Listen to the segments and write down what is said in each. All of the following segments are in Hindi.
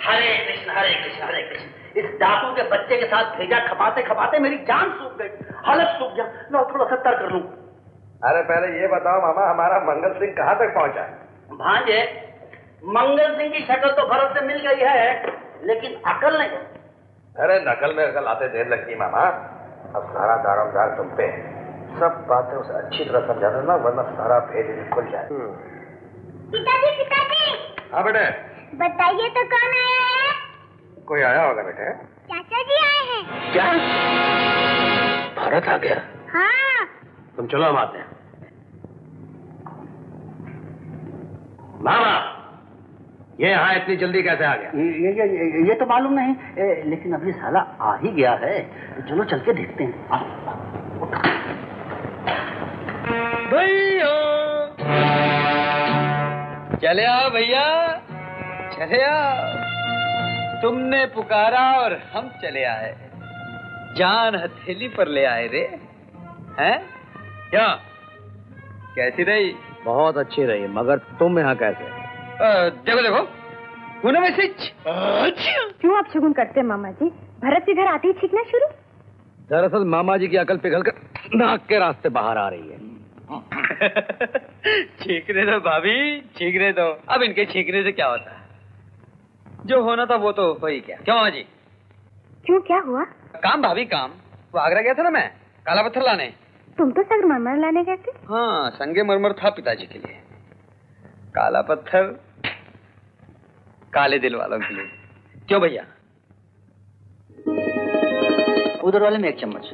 हरे कृष्ण हरे कृष्ण हरे कृष्ण। इस डाकू के बच्चे के साथ भेजा खपाते खपाते मेरी जान सूख गई, हलक सूख गया। लो थोड़ा सा तर कर लूं। अरे पहले ये बताओ मामा, हमारा मंगल सिंह कहाँ तक पहुंचा है? भांजे, मंगल सिंह की शक्ल तो भरत से मिल गई है, लेकिन अकल नहीं। अरे नकल में अकल आते देर लगती मामा। अब सारा दारोमदार तुम पे है। सब बातें उसे अच्छी तरह समझा देना, वरना सारा भेद खुल जाए। पिताजी पिताजी। हाँ बेटे, बताइए तो कौन आया है? कोई आया होगा बेटे। चाचा जी आए हैं। क्या भारत आ गया? हाँ। तुम चलो हम आते हैं। मामा, ये यहाँ इतनी जल्दी कैसे आ गया? ये तो मालूम नहीं, लेकिन अभी साला आ ही गया है। चलो चल के देखते हैं। भैया चले आओ, भैया चले आओ। तुमने पुकारा और हम चले आए। जान हथेली पर ले आए रे। हैं? क्या कैसी रही? बहुत अच्छी रही, मगर तुम यहाँ कैसे? देखो देखो पूनम ऐसे। क्यों आप शगुन करते हैं मामा जी? भरत इधर आते ही छींकना शुरू। दरअसल मामा जी की अकल पिघलकर नाक के रास्ते बाहर आ रही है। छींकने दो भाभी, छींकने दो। अब इनके छींकने से क्या होता है? जो होना था वो तो हो ही गया। क्यों मामा जी? क्यों, क्या हुआ? काम भाभी काम। वो आगरा गया था ना मैं, काला पत्थर लाने। तुम तो संगमरमर लाने गए थे। हाँ, संगे मरमर था पिताजी के लिए। काला पत्थर काले दिल वालों के लिए। क्यों भैया? उधर वाले में एक चम्मच।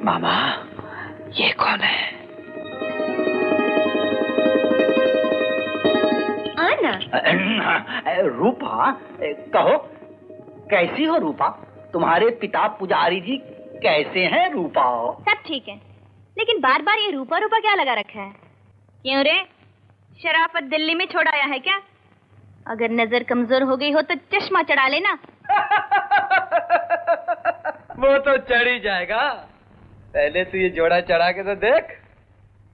मामा, ये कौन है? आना। रूपा, कहो कैसी हो रूपा? तुम्हारे पिता पुजारी जी कैसे हैं रूपा? सब ठीक है, लेकिन बार बार ये रूपा रूपा क्या लगा रखा है? क्यों रे, शराफत दिल्ली में छोड़ आया है क्या? अगर नजर कमजोर हो गई हो तो चश्मा चढ़ा लेना। वो तो चढ़ ही जाएगा। पहले तू ये जोड़ा चढ़ा के तो देख।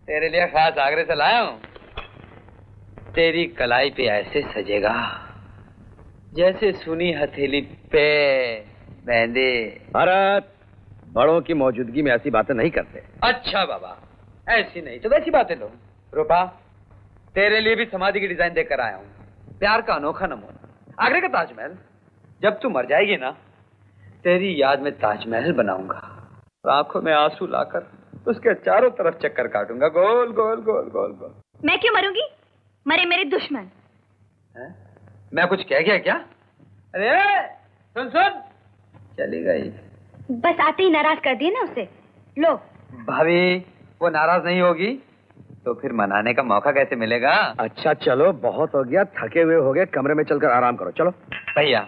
तेरे लिए खास आगरे से लाया हूं। तेरी कलाई पे ऐसे सजेगा जैसे सुनी हथेली पे मेहंदी। भारत, बड़ों की मौजूदगी में ऐसी बातें नहीं करते। अच्छा बाबा, ऐसी नहीं तो वैसी बातें लो। रूपा, तेरे लिए भी समाधि की डिजाइन देकर आया हूँ। प्यार का अनोखा नमूना, आगरे का ताजमहल। जब तू मर जाएगी ना, तेरी याद में ताजमहल बनाऊंगा। आंखों में आंसू लाकर उसके चारों तरफ चक्कर काटूंगा, गोल गोल गोल गोल गोल। मैं क्यों मरूंगी? मरे मेरे दुश्मन। है? मैं कुछ कह गया क्या? अरे सुन सुन, चली गई। बस आते ही नाराज कर दिए ना उसे। लो। भाभी, वो नाराज नहीं होगी तो फिर मनाने का मौका कैसे मिलेगा? अच्छा चलो, बहुत हो गया, थके हुए हो गए, कमरे में चलकर आराम करो। चलो भैया,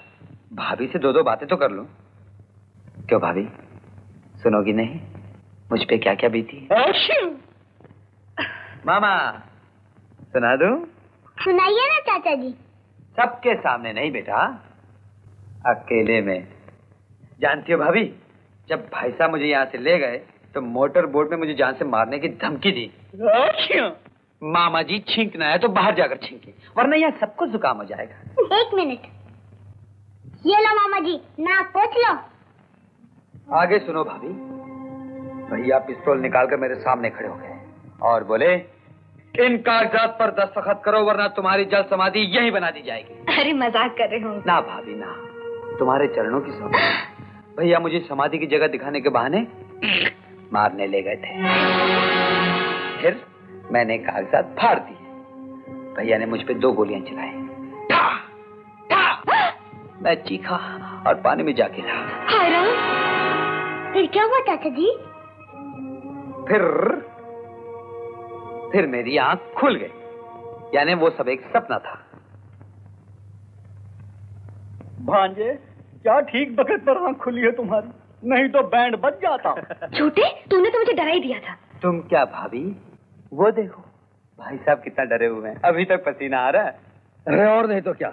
भाभी से दो दो बातें तो कर लूं। क्यों भाभी, सुनोगी नहीं मुझ पे क्या क्या बीती? मामा, सुना दूं? सुनाइए ना चाचा जी। सबके सामने नहीं बेटा, अकेले में। जानती हो भाभी, जब भाई साहब मुझे यहाँ से ले गए तो मोटर बोट में मुझे जान से मारने की धमकी दी। मामा जी, छींकना है तो बाहर जाकर छींके, वरना यहाँ सबको जुकाम हो जाएगा। 1 मिनट, ये लो मामा जी, नाक पोंछ लो। आगे सुनो भाभी। भैया पिस्तौल निकालकर मेरे सामने खड़े हो गए और बोले, इन कागजात पर दस्तखत करो वरना तुम्हारी जल समाधि यहीं बना दी जाएगी। अरे मजाक कर रहे हो। ना भाभी ना, तुम्हारे चरणों की सौगंध। भैया मुझे समाधि की जगह दिखाने के बहाने मारने ले गए थे। फिर मैंने कागजात फाड़ दिए। भैया ने मुझ पे 2 गोलियां चलाई। मैं चीखा और पानी में जा गिरा। हाय राम, फिर क्या हुआ चाचा जी? फिर मेरी आंख खुल गई, यानी वो सब एक सपना था। भांजे, क्या ठीक वक्त पर आंख खुली है तुम्हारी, नहीं तो बैंड बज जाता। झूठे, तूने तो मुझे डरा ही दिया था। तुम क्या भाभी, वो देखो भाई साहब कितना डरे हुए हैं, अभी तक पसीना आ रहा है। अरे और नहीं तो क्या,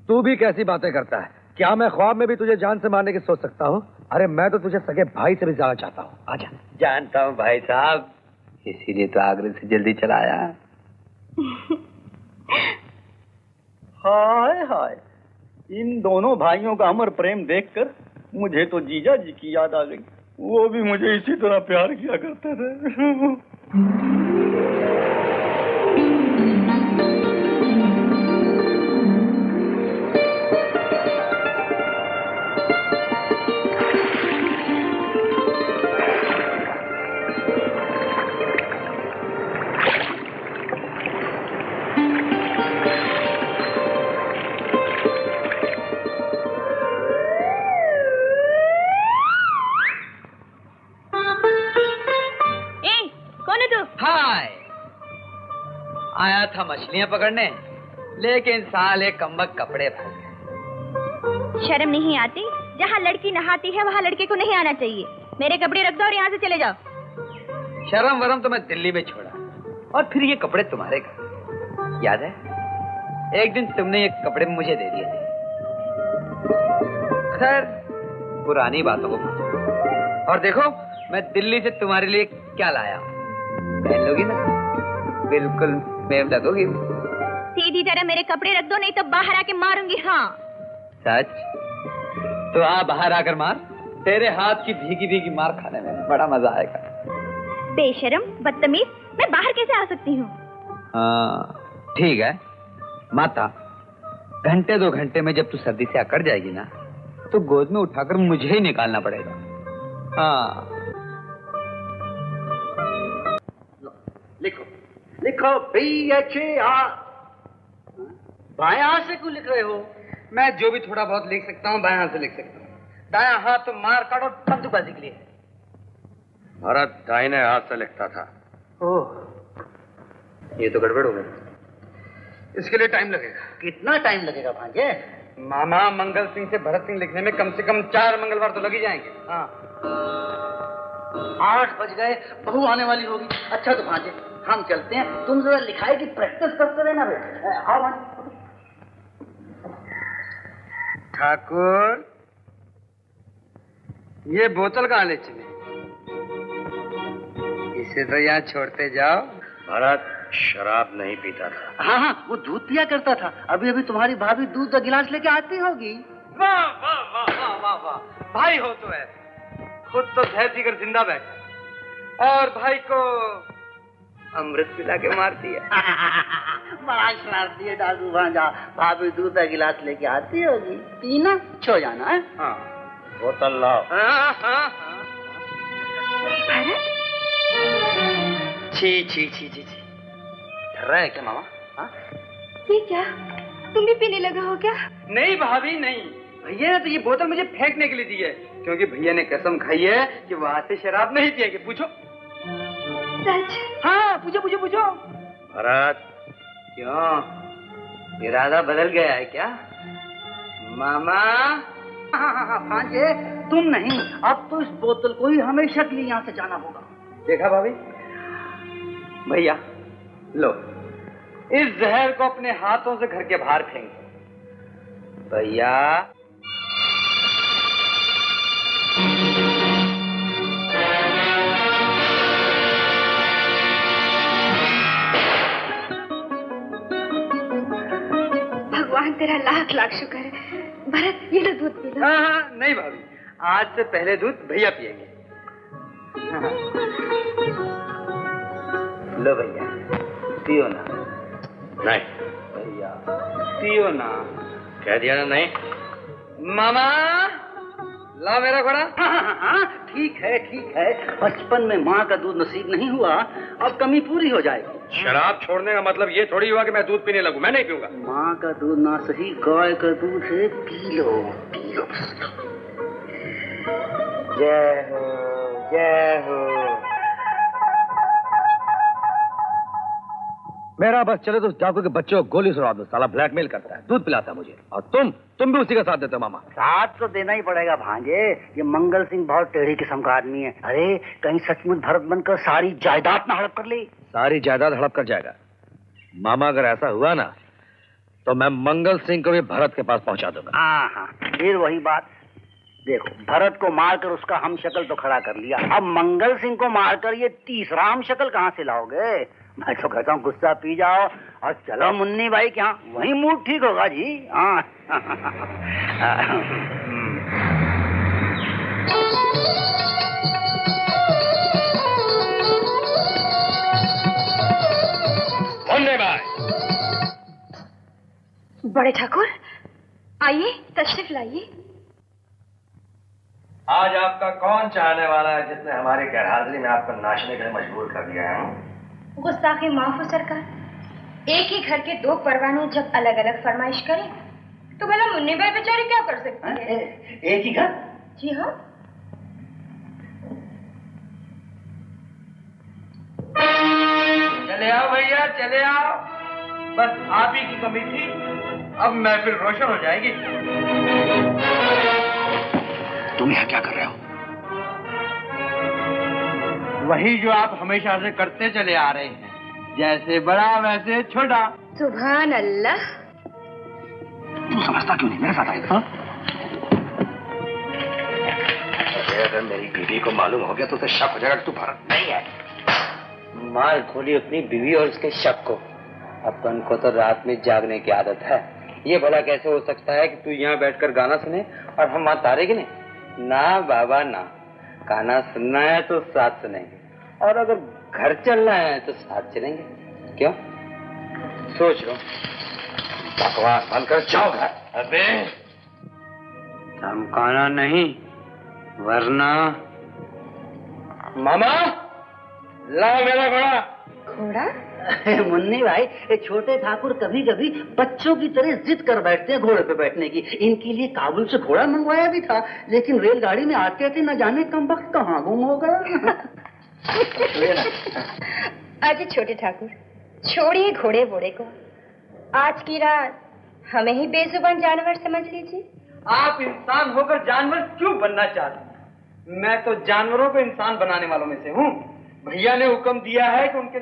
तू भी कैसी बातें करता है? क्या मैं ख्वाब में भी तुझे जान से मारने की सोच सकता हूँ? अरे मैं तो तुझे सगे भाई से भी ज्यादा चाहता हूँ। आजा। जानता हूँ भाई साहब, इसीलिए तो आगरे से जल्दी चला आया। हाय हाय, इन दोनों भाइयों का अमर प्रेम देखकर मुझे तो जीजा जी की याद आ गई। वो भी मुझे इसी तरह प्यार किया करते थे। आया था मछलियां पकड़ने, लेकिन साले कम्बक कपड़े फंस गए। शर्म नहीं आती? जहाँ लड़की नहाती है वहाँ लड़के को नहीं आना चाहिए। मेरे कपड़े रख दो और यहाँ से चले जाओ। शर्म वरम तो मैं दिल्ली में छोड़ा, और फिर ये कपड़े तुम्हारे घर। याद है एक दिन तुमने ये कपड़े मुझे दे दिए थे। खैर पुरानी बातों को भूलो। और देखो मैं दिल्ली से तुम्हारे लिए क्या लाया हूँ, पहन लोगी ना? बिल्कुल मेम लगोगी। सीधी तरह मेरे कपड़े रख दो, नहीं तो बाहर आके मारूंगी। हाँ सच? तो आ बाहर आकर मार। तेरे हाथ की भीगी भीगी मार खाने में बड़ा मजा आएगा। बेशरम, बदतमीज, मैं बाहर कैसे आ सकती हूँ? हाँ ठीक है माता, घंटे 2 घंटे में जब तू सर्दी से अकड़ जाएगी ना, तो गोद में उठाकर मुझे ही निकालना पड़ेगा। हाँ लिखो लिखो BHAR। बाएं हाथ से क्यों लिख रहे हो? मैं जो भी थोड़ा बहुत लिख सकता हूँ बाएं हाथ से लिख सकता हूँ। दायां हाथ तो मार काट और बंदूकबाजी के लिए है। भरत दाहिने हाथ से लिखता था। ओह ये तो गड़बड़ हो गई। इसके लिए टाइम लगेगा। कितना टाइम लगेगा भांजे? मामा मंगल सिंह से भरत सिंह लिखने में कम से कम 4 मंगलवार तो लग ही जाएंगे। हाँ 8 बज गए, बहू आने वाली होगी। अच्छा तो भांजे हम चलते हैं, तुम जरा लिखाई की प्रैक्टिस करते रहना बेटे। आओ भांजे। ठाकुर ये बोतल कहाँ ले चले? इसे तो यहाँ छोड़ते जाओ। भरत शराब नहीं पीता था। हाँ हाँ वो दूध पिया करता था। अभी अभी तुम्हारी भाभी दूध का गिलास लेके आती होगी। वाह वाह वाह वाह वाह वाह, भाई हो तो है। खुद तो जहर पीकर जिंदा बैठा और भाई को अमृत पिला के मार दिया। बड़ा शरारती है डाकू भांजा। भाभी दूध का गिलास लेके आती होगी, पीना छो जाना है। हाँ बोतल लाओ। हाँ हाँ हाँ। छी छी छी छी छी, डर रहा है क्या मामा? हाँ? ये क्या, तुम भी पीने लगा हो क्या? नहीं भाभी नहीं, भैया ने तो ये बोतल मुझे फेंकने के लिए दी है, क्योंकि भैया ने कसम खाई है कि वहां से शराब नहीं पिएंगे। पूछो। सच? हाँ पूछो पूछो पूछो। भरत क्यों इरादा बदल गया है क्या मामा? हाँ भांजे तुम नहीं, अब तो इस बोतल को ही हमेशा के लिए यहाँ से जाना होगा। देखा भाभी? भैया लो इस जहर को अपने हाथों से घर के बाहर फेंक। भैया भगवान तेरा लाख लाख शुक्र है। भरत ये लो दूध पी लो। हाँ नहीं भाभी, आज से पहले दूध भैया पिएंगे। लो भैया पियो ना। नहीं भैया पियो ना। कह दिया ना नहीं। मामा ला मेरा घोड़ा। हाँ ठीक है। बचपन में माँ का दूध नसीब नहीं हुआ, अब कमी पूरी हो जाएगी। शराब छोड़ने का मतलब ये थोड़ी हुआ कि मैं दूध पीने लगूं। मैं नहीं पीऊंगा। माँ का दूध ना सही, गाय का दूध है, पी लो। जय हो जय हो। मेरा बस चले तो डाकू के बच्चे को गोली सुना दो। साला ब्लैकमेल करता है, दूध पिलाता है मुझे, और तुम भी उसी का साथ देते हो मामा। साथ तो देना ही पड़ेगा भांजे। ये मंगल सिंह बहुत टेढ़ी किस्म का आदमी है। अरे कहीं सचमुच भरत बनकर सारी जायदाद ना हड़प कर ले। सारी जायदाद हड़प कर जाएगा मामा। अगर ऐसा हुआ ना तो मैं मंगल सिंह को भी भरत के पास पहुंचा दूंगा। हाँ फिर वही बात। देखो, भरत को मारकर उसका हम शक्ल तो खड़ा कर लिया, अब मंगल सिंह को मारकर ये तीसरा हम शक्ल कहाँ से लाओगे? मैं तो कहता हूँ गुस्सा पी जाओ और चलो मुन्नी भाई के यहाँ, वही मूड ठीक होगा जी। हाँ। मुन्नी भाई, बड़े ठाकुर, आइए, तशरीफ लाइए। आज आपका कौन चाहने वाला है जिसने हमारी गैरहाजिरी में आपको नाचने के लिए मजबूर कर दिया है? गुस्ताखी माफ हो सरकार। एक ही घर के दो परवाने जब अलग अलग फरमाइश करें तो भला मुन्नी भाई बेचारी क्या कर सकती है? एक ही घर? जी हाँ। चले आओ भैया, चले आओ, बस आप ही की कमी थी, अब महफिल रोशन हो जाएगी। तुम यहाँ क्या कर रहे हो? वही जो आप हमेशा से करते चले आ रहे हैं, जैसे बड़ा वैसे छोटा। सुभान अल्लाह। तू समझता क्यों नहीं? मेरे साथ आएगा। अगर मेरी बीवी को मालूम हो गया तो उसे शक हो जाएगा कि तू भरत नहीं है। मार खोली अपनी बीवी और उसके शक को। अपन को तो रात में जागने की आदत है, ये भला कैसे हो सकता है कि तू यहाँ बैठकर गाना सुने और हम वहाँ तारे गिने? ना बाबा ना, गाना सुनना है तो साथ सुनेंगे, और अगर घर चलना है तो साथ चलेंगे। क्यों? सोच लो। बकवास बंद कर, जाओ घर। अबे धमकाना नहीं, वरना। मामा, लाओ मेरा घोड़ा। घोड़ा? मुन्नी भाई, ये छोटे ठाकुर कभी कभी बच्चों की तरह जिद कर बैठते हैं घोड़े पे बैठने की। इनके लिए काबुल से घोड़ा मंगवाया भी था, लेकिन रेलगाड़ी में आते आते न जाने कम वक्त कहाँ गुम हो गया। अजी छोटे ठाकुर, छोड़िए घोड़े वोड़े को, आज की रात हमें ही बेजुबान जानवर समझ लीजिए। आप इंसान होकर जानवर क्यों बनना चाहते? मैं तो जानवरों को इंसान बनाने वालों में से हूँ। भैया ने हुक्म दिया है कि उनके